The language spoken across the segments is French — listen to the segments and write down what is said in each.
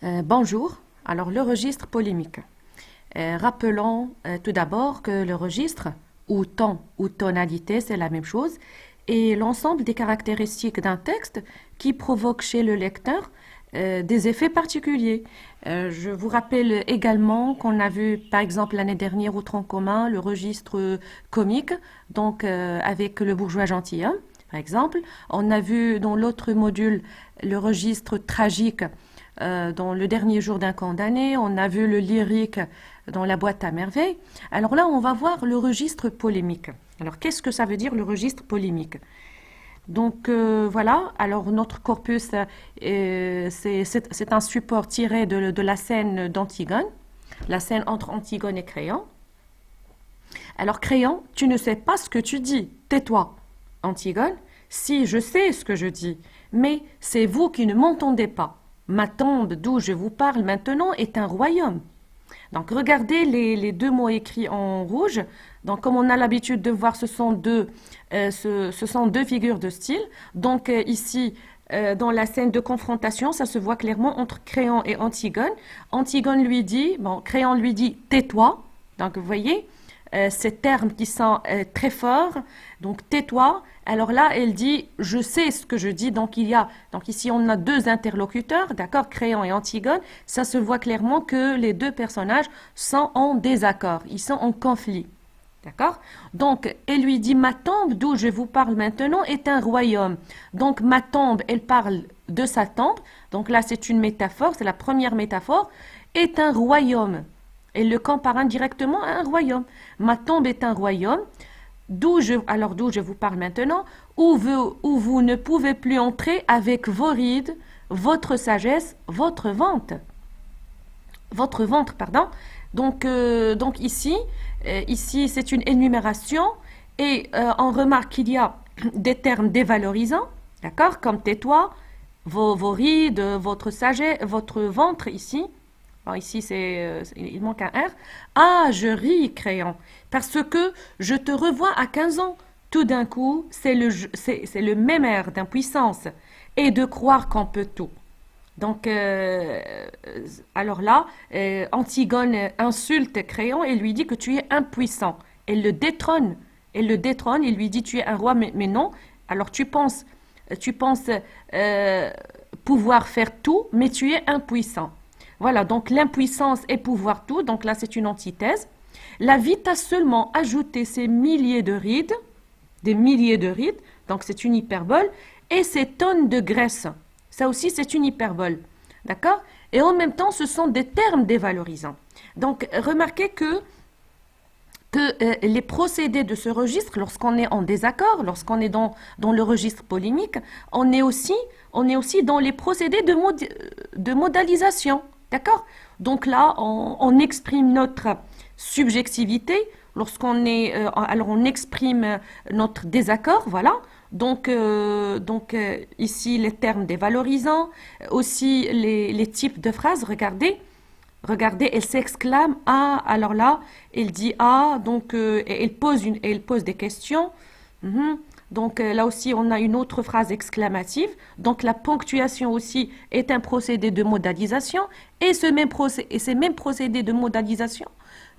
Bonjour. Alors, le registre polémique. Rappelons tout d'abord que le registre, ou ton ou tonalité, c'est la même chose, est l'ensemble des caractéristiques d'un texte qui provoque chez le lecteur des effets particuliers. Je vous rappelle également qu'on a vu, par exemple, l'année dernière au tronc commun, le registre comique, donc avec le bourgeois gentilhomme, par exemple. On a vu dans l'autre module le registre tragique dans le dernier jour d'un condamné, on a vu le lyrique dans la boîte à merveilles. Alors là, on va voir le registre polémique. Alors, qu'est-ce que ça veut dire le registre polémique? Donc voilà, alors notre corpus, c'est un support tiré de la scène d'Antigone, la scène entre Antigone et Créon. Alors Créon, tu ne sais pas ce que tu dis, tais-toi. Antigone, si je sais ce que je dis, mais c'est vous qui ne m'entendez pas. Ma tombe d'où je vous parle maintenant est un royaume. Donc regardez les deux mots écrits en rouge. Donc comme on a l'habitude de voir, ce sont deux figures de style. Donc ici, dans la scène de confrontation, ça se voit clairement entre Créon et Antigone. Antigone lui dit, bon, Créon lui dit, tais-toi. Donc vous voyez, ces termes qui sont très forts. Donc tais-toi. Alors là, elle dit, je sais ce que je dis. Donc donc ici on a deux interlocuteurs, d'accord, Créon et Antigone. Ça se voit clairement que les deux personnages sont en désaccord, ils sont en conflit. D'accord? Donc, elle lui dit, ma tombe d'où je vous parle maintenant est un royaume. Donc, ma tombe, elle parle de sa tombe. Donc là, c'est une métaphore, c'est la première métaphore, est un royaume. Elle le compare indirectement à un royaume. Ma tombe est un royaume, d'où je vous parle maintenant, où vous ne pouvez plus entrer avec vos rides, votre sagesse, votre ventre, pardon. Donc ici c'est une énumération et on remarque qu'il y a des termes dévalorisants, d'accord, comme tais-toi, vos rides, votre sagesse, votre ventre ici. Bon, ici, il manque un R. Ah, je ris, Créon, parce que je te revois à 15 ans. Tout d'un coup, c'est le même air d'impuissance et de croire qu'on peut tout. Donc, alors là, Antigone insulte Créon et lui dit que tu es impuissant. Elle le détrône. Elle le détrône. Il lui dit tu es un roi, mais non. Alors tu penses euh, pouvoir faire tout, mais tu es impuissant. Voilà, donc l'impuissance est pouvoir tout. Donc là, c'est une antithèse. La vie t'a seulement ajouté ces milliers de rides, des milliers de rides, donc c'est une hyperbole, et ces tonnes de graisse. Ça aussi, c'est une hyperbole. D'accord? Et en même temps, ce sont des termes dévalorisants. Donc, remarquez que les procédés de ce registre, lorsqu'on est en désaccord, lorsqu'on est dans le registre polémique, on est aussi dans les procédés de modalisation. D'accord? Donc là, on exprime notre subjectivité. Alors on exprime notre désaccord, voilà. Donc ici, les termes dévalorisants, aussi les types de phrases, regardez, elle s'exclame ah, alors là, elle dit ah, donc elle pose des questions. Mhm. Donc là aussi, on a une autre phrase exclamative. Donc la ponctuation aussi est un procédé de modalisation. Et ces mêmes procédés de modalisation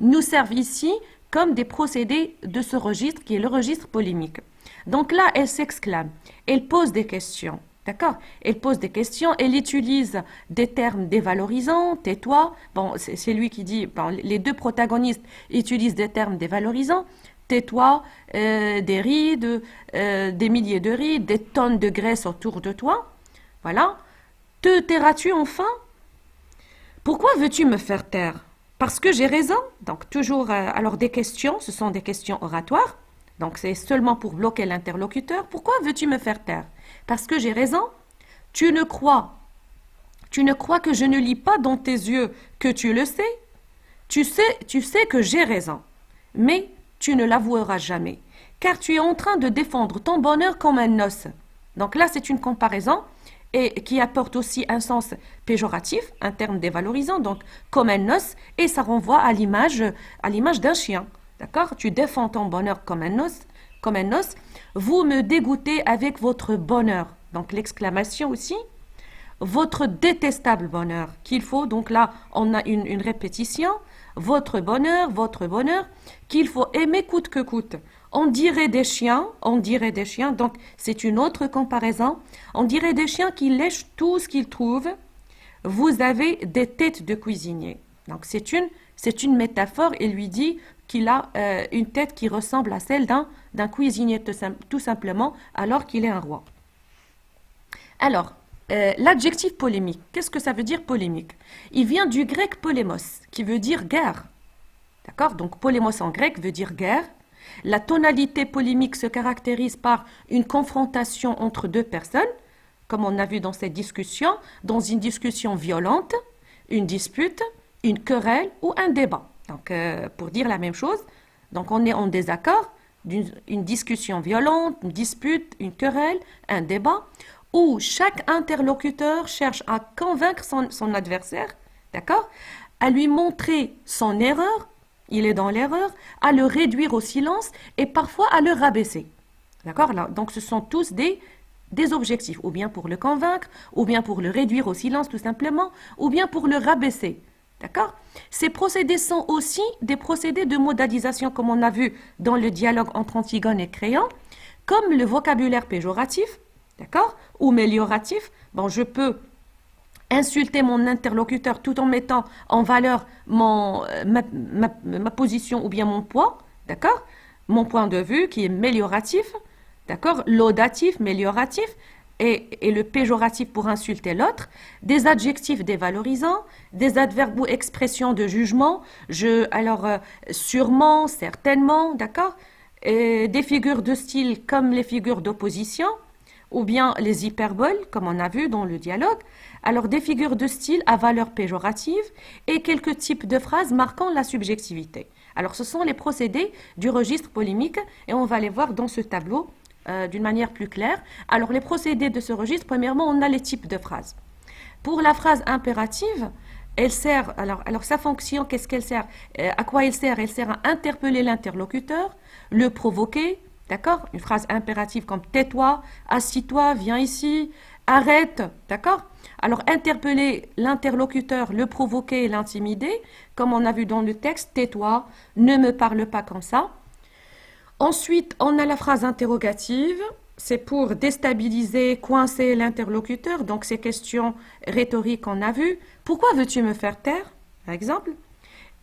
nous servent ici comme des procédés de ce registre qui est le registre polémique. Donc là, elle s'exclame, elle pose des questions. D'accord? Elle pose des questions, elle utilise des termes dévalorisants, tais-toi. Bon, c'est lui qui dit, bon, les deux protagonistes utilisent des termes dévalorisants, tais-toi, des rides, des milliers de rides, des tonnes de graisse autour de toi. Voilà. Te tairas-tu enfin? Pourquoi veux-tu me faire taire? Parce que j'ai raison. Donc toujours, alors des questions, ce sont des questions oratoires. Donc c'est seulement pour bloquer l'interlocuteur. Pourquoi veux-tu me faire taire? Parce que j'ai raison. Tu ne crois, tu ne crois que je ne lis pas dans tes yeux que tu le sais. Tu sais que j'ai raison. Mais tu ne l'avoueras jamais. Car tu es en train de défendre ton bonheur comme un os. Donc là, c'est une comparaison et qui apporte aussi un sens péjoratif, un terme dévalorisant, donc comme un os, et ça renvoie à l'image d'un chien. D'accord? Tu défends ton bonheur comme un os, comme un os. Vous me dégoûtez avec votre bonheur. Donc l'exclamation aussi. votre détestable bonheur, qu'il faut, donc là, on a une répétition, votre bonheur, qu'il faut aimer coûte que coûte. On dirait des chiens, donc c'est une autre comparaison, on dirait des chiens qui lèchent tout ce qu'ils trouvent. Vous avez des têtes de cuisinier. Donc c'est une métaphore, il lui dit qu'il a une tête qui ressemble à celle d'un cuisinier tout simplement, alors qu'il est un roi. Alors, l'adjectif polémique, qu'est-ce que ça veut dire polémique? Il vient du grec polémos, qui veut dire guerre. D'accord? Donc polémos en grec veut dire guerre. La tonalité polémique se caractérise par une confrontation entre deux personnes, comme on a vu dans cette discussion, dans une discussion violente, une dispute, une querelle ou un débat. Donc, pour dire la même chose, donc on est en désaccord, une discussion violente, une dispute, une querelle, un débat, où chaque interlocuteur cherche à convaincre son adversaire, d'accord, à lui montrer son erreur, il est dans l'erreur, à le réduire au silence et parfois à le rabaisser. D'accord? Donc ce sont tous des objectifs, ou bien pour le convaincre, ou bien pour le réduire au silence tout simplement, ou bien pour le rabaisser. D'accord? Ces procédés sont aussi des procédés de modalisation, comme on a vu dans le dialogue entre Antigone et Créon, comme le vocabulaire péjoratif, d'accord, ou mélioratif. Bon, je peux insulter mon interlocuteur tout en mettant en valeur ma position ou bien mon poids, d'accord, mon point de vue qui est mélioratif, d'accord, laudatif, mélioratif, et le péjoratif pour insulter l'autre, des adjectifs dévalorisants, des adverbes ou expressions de jugement, sûrement, certainement, d'accord, et des figures de style comme les figures d'opposition, ou bien les hyperboles, comme on a vu dans le dialogue, alors des figures de style à valeur péjorative et quelques types de phrases marquant la subjectivité. Alors ce sont les procédés du registre polémique et on va les voir dans ce tableau d'une manière plus claire. Alors les procédés de ce registre, premièrement, on a les types de phrases. Pour la phrase impérative, elle sert, alors sa fonction, qu'est-ce qu'elle sert? À quoi elle sert? Elle sert à interpeller l'interlocuteur, le provoquer, d'accord? Une phrase impérative comme tais-toi, assis-toi, viens ici, arrête, d'accord? Alors interpeller l'interlocuteur, le provoquer, l'intimider, comme on a vu dans le texte, tais-toi, ne me parle pas comme ça. Ensuite, on a la phrase interrogative, c'est pour déstabiliser, coincer l'interlocuteur, donc ces questions rhétoriques qu'on a vues. Pourquoi veux-tu me faire taire, par exemple?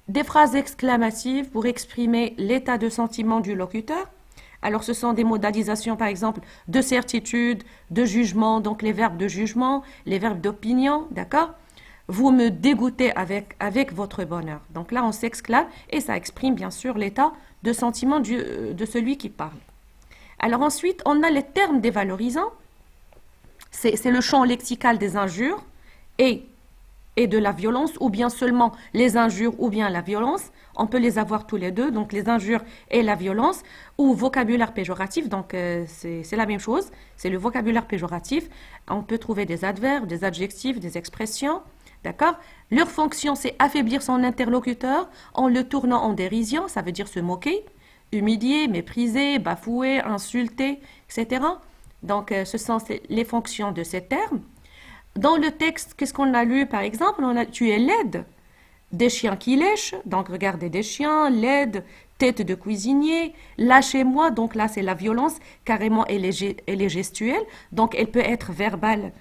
Des phrases exclamatives pour exprimer l'état de sentiment du locuteur. Alors, ce sont des modalisations, par exemple, de certitude, de jugement, donc les verbes de jugement, les verbes d'opinion, d'accord? Vous me dégoûtez avec votre bonheur. Donc là, on s'exclame et ça exprime bien sûr l'état de sentiment de celui qui parle. Alors ensuite, on a les termes dévalorisants. C'est le champ lexical des injures et de la violence, ou bien seulement les injures ou bien la violence. On peut les avoir tous les deux, donc les injures et la violence, ou vocabulaire péjoratif, donc c'est la même chose, c'est le vocabulaire péjoratif. On peut trouver des adverbes, des adjectifs, des expressions, d'accord? Leur fonction, c'est affaiblir son interlocuteur en le tournant en dérision, ça veut dire se moquer, humilier, mépriser, bafouer, insulter, etc. Donc ce sont les fonctions de ces termes. Dans le texte, qu'est-ce qu'on a lu par exemple? Tu es laide. Des chiens qui lèchent, donc regardez des chiens, laide, tête de cuisinier, lâchez-moi, donc là c'est la violence, carrément elle est gestuelle, donc elle peut être verbale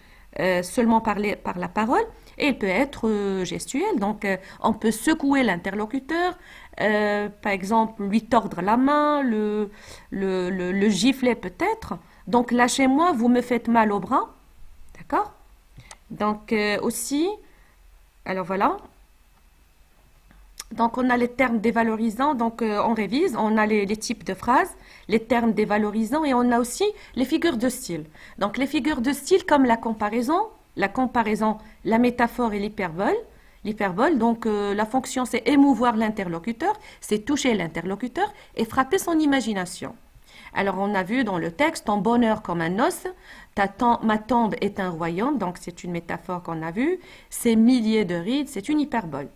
seulement par la parole, et elle peut être gestuelle, donc on peut secouer l'interlocuteur, par exemple lui tordre la main, le gifler peut-être, donc lâchez-moi, vous me faites mal au bras, d'accord? Donc aussi, alors voilà. Donc on a les termes dévalorisants, donc on révise, on a les types de phrases, les termes dévalorisants et on a aussi les figures de style. Donc les figures de style comme la comparaison, la métaphore et l'hyperbole. L'hyperbole, donc la fonction c'est émouvoir l'interlocuteur, c'est toucher l'interlocuteur et frapper son imagination. Alors on a vu dans le texte, ton bonheur comme un os, ma tombe est un royaume, donc c'est une métaphore qu'on a vue, ces milliers de rides, c'est une hyperbole.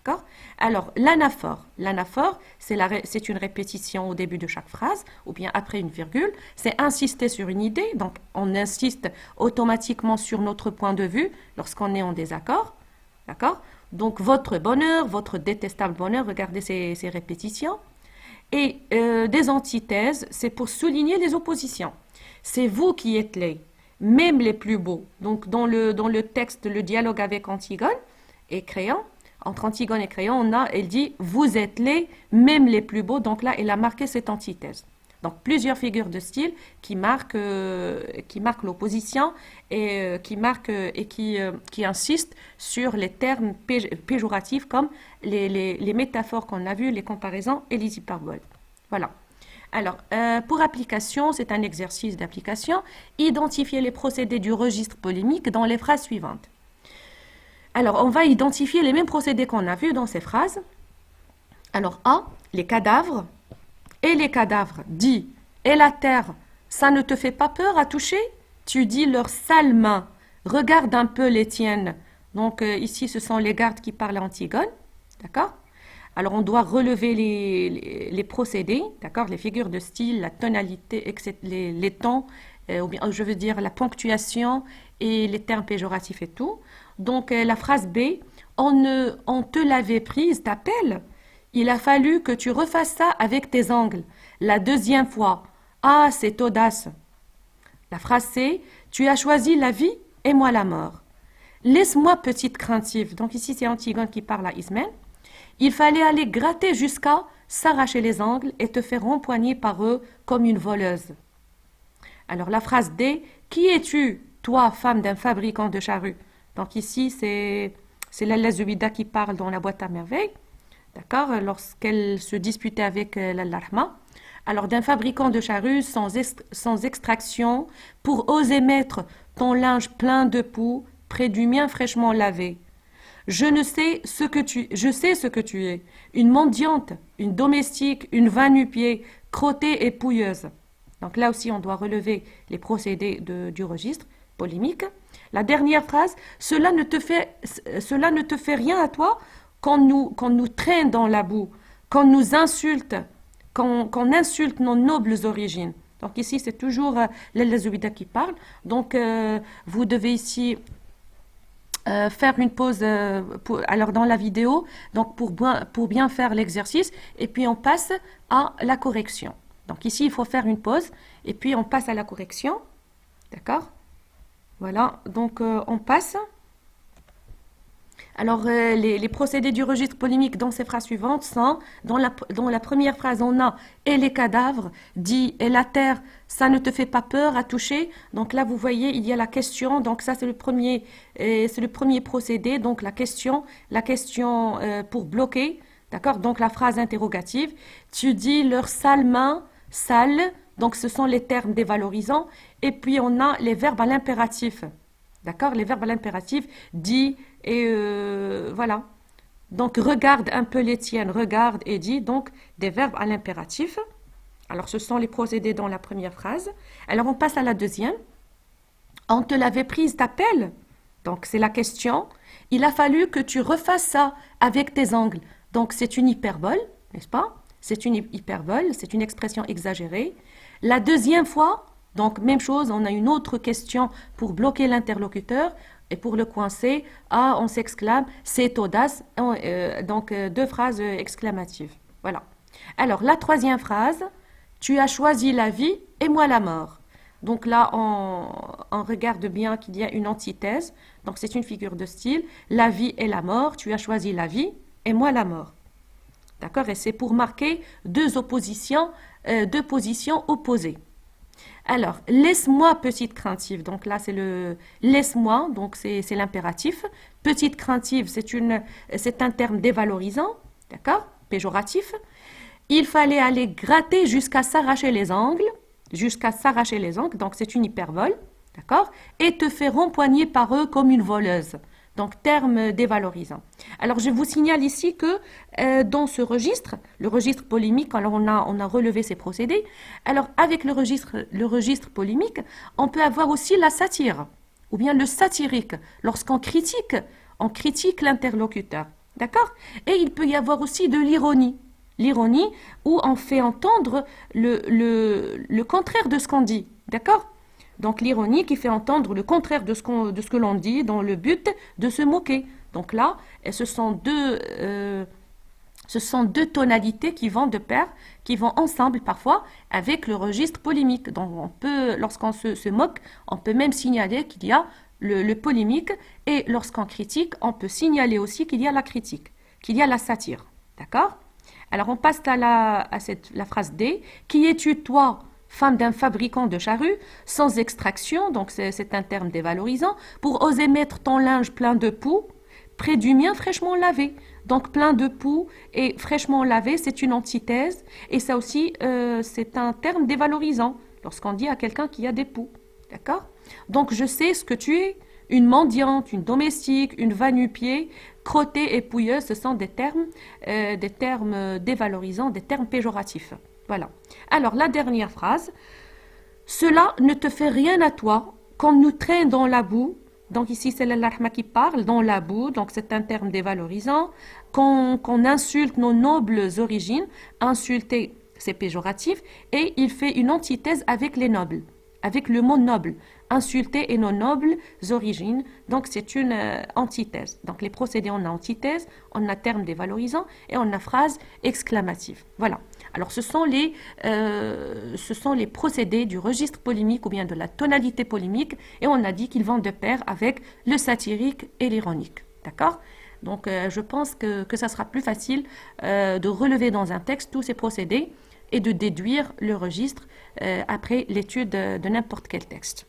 D'accord? Alors, l'anaphore. L'anaphore, c'est une répétition au début de chaque phrase, ou bien après une virgule. C'est insister sur une idée. Donc, on insiste automatiquement sur notre point de vue lorsqu'on est en désaccord. D'accord? Donc, votre bonheur, votre détestable bonheur, regardez ces répétitions. Et des antithèses, c'est pour souligner les oppositions. C'est vous qui êtes laid, même les plus beaux. Donc, dans le texte, le dialogue avec Antigone et Créon, entre Antigone et Créon, elle dit « Vous êtes laid, même les plus beaux ». Donc là, elle a marqué cette antithèse. Donc, plusieurs figures de style qui marquent l'opposition et qui insistent sur les termes péjoratifs comme les métaphores qu'on a vues, les comparaisons et les hyperboles. Voilà. Alors, pour application, c'est un exercice d'application. Identifier les procédés du registre polémique dans les phrases suivantes. Alors, on va identifier les mêmes procédés qu'on a vus dans ces phrases. Alors, A, les cadavres. Et les cadavres, dit, et la terre, ça ne te fait pas peur à toucher? Tu dis leurs sales mains, regarde un peu les tiennes. Donc, ici, ce sont les gardes qui parlent à Antigone. D'accord? Alors, on doit relever les procédés, d'accord, les figures de style, la tonalité, etc., les tons, ou bien, je veux dire, la ponctuation et les termes péjoratifs et tout. Donc, la phrase B, on te l'avait prise, t'appelle. Il a fallu que tu refasses ça avec tes ongles. La deuxième fois, ah, c'est audace. La phrase C, tu as choisi la vie et moi la mort. Laisse-moi petite craintive. Donc, ici, c'est Antigone qui parle à Ismène. Il fallait aller gratter jusqu'à s'arracher les ongles et te faire empoigner par eux comme une voleuse. Alors la phrase D, qui es-tu, toi, femme d'un fabricant de charrues? Donc ici, c'est la Zubida qui parle dans la boîte à merveilles, d'accord, lorsqu'elle se disputait avec l'Allarma. Alors d'un fabricant de charrues sans extraction, pour oser mettre ton linge plein de poux près du mien fraîchement lavé. Je sais ce que tu es, une mendiante, une domestique, une va-nu-pied, crottée et pouilleuse. Donc là aussi, on doit relever les procédés du registre polémique. La dernière phrase, cela ne te fait rien à toi qu'on nous traîne dans la boue, qu'on nous insulte, qu'on insulte nos nobles origines. Donc ici, c'est toujours Lalla Zubida qui parle. Donc, vous devez ici faire une pause alors dans la vidéo, donc pour bien faire l'exercice, et puis on passe à la correction. Donc ici, il faut faire une pause, et puis on passe à la correction. D'accord? Voilà, donc on passe. Alors, les procédés du registre polémique dans ces phrases suivantes sont, dans la première phrase, on a « et les cadavres », dit « et la terre, ça ne te fait pas peur à toucher ». Donc là, vous voyez, il y a la question, donc ça c'est le premier procédé, donc la question pour bloquer, d'accord, donc la phrase interrogative. Tu dis « leurs sales mains », sales, donc ce sont les termes dévalorisants, et puis on a les verbes à l'impératif. D'accord? Les verbes à l'impératif, dit et voilà. Donc, regarde un peu les tiennes, regarde et dit, donc des verbes à l'impératif. Alors, ce sont les procédés dans la première phrase. Alors, on passe à la deuxième. On te l'avait prise, t'appelle. Donc, c'est la question. Il a fallu que tu refasses ça avec tes ongles. Donc, c'est une hyperbole, n'est-ce pas? C'est une hyperbole, c'est une expression exagérée. La deuxième fois, donc, même chose, on a une autre question pour bloquer l'interlocuteur et pour le coincer. Ah, on s'exclame, c'est audace. Donc, deux phrases exclamatives. Voilà. Alors, la troisième phrase, tu as choisi la vie et moi la mort. Donc là, on regarde bien qu'il y a une antithèse. Donc, c'est une figure de style. La vie et la mort, tu as choisi la vie et moi la mort. D'accord? Et c'est pour marquer deux positions opposées. Alors, laisse-moi petite craintive. Donc là, c'est le laisse-moi, donc c'est l'impératif. Petite craintive, c'est un terme dévalorisant, d'accord, péjoratif. Il fallait aller gratter jusqu'à s'arracher les ongles, donc c'est une hyperbole, d'accord, et te faire empoigner par eux comme une voleuse. Donc, terme dévalorisant. Alors, je vous signale ici que dans ce registre, le registre polémique, alors on a relevé ces procédés. Alors, avec le registre polémique, on peut avoir aussi la satire, ou bien le satirique, lorsqu'on critique l'interlocuteur. D'accord? Et il peut y avoir aussi de l'ironie. L'ironie où on fait entendre le contraire de ce qu'on dit. D'accord? Donc l'ironie qui fait entendre le contraire de ce que l'on dit dans le but de se moquer. Donc là, ce sont deux tonalités qui vont de pair, qui vont ensemble parfois avec le registre polémique. Donc on peut, lorsqu'on se moque, on peut même signaler qu'il y a le polémique et lorsqu'on critique, on peut signaler aussi qu'il y a la critique, qu'il y a la satire. D'accord? Alors on passe à la phrase D. Qui es-tu toi, femme d'un fabricant de charrues, sans extraction, donc c'est un terme dévalorisant, pour oser mettre ton linge plein de poux près du mien fraîchement lavé. Donc plein de poux et fraîchement lavé, c'est une antithèse. Et ça aussi, c'est un terme dévalorisant lorsqu'on dit à quelqu'un qui a des poux. D'accord? Donc je sais ce que tu es. Une mendiante, une domestique, une va-nu-pied, crottée et pouilleuse, ce sont des termes dévalorisants, des termes péjoratifs. Voilà. Alors la dernière phrase. Cela ne te fait rien à toi, qu'on nous traîne dans la boue. Donc ici, c'est l'Allah qui parle, dans la boue, donc c'est un terme dévalorisant, qu'on insulte nos nobles origines, insulter, c'est péjoratif, et il fait une antithèse avec les nobles, avec le mot noble, insulter et nos nobles origines, donc c'est une antithèse. Donc les procédés, on a antithèse, on a terme dévalorisant, et on a phrase exclamative. Voilà. Alors ce sont les procédés du registre polémique ou bien de la tonalité polémique et on a dit qu'ils vont de pair avec le satirique et l'ironique. D'accord? Donc je pense que ça sera plus facile de relever dans un texte tous ces procédés et de déduire le registre après l'étude de n'importe quel texte.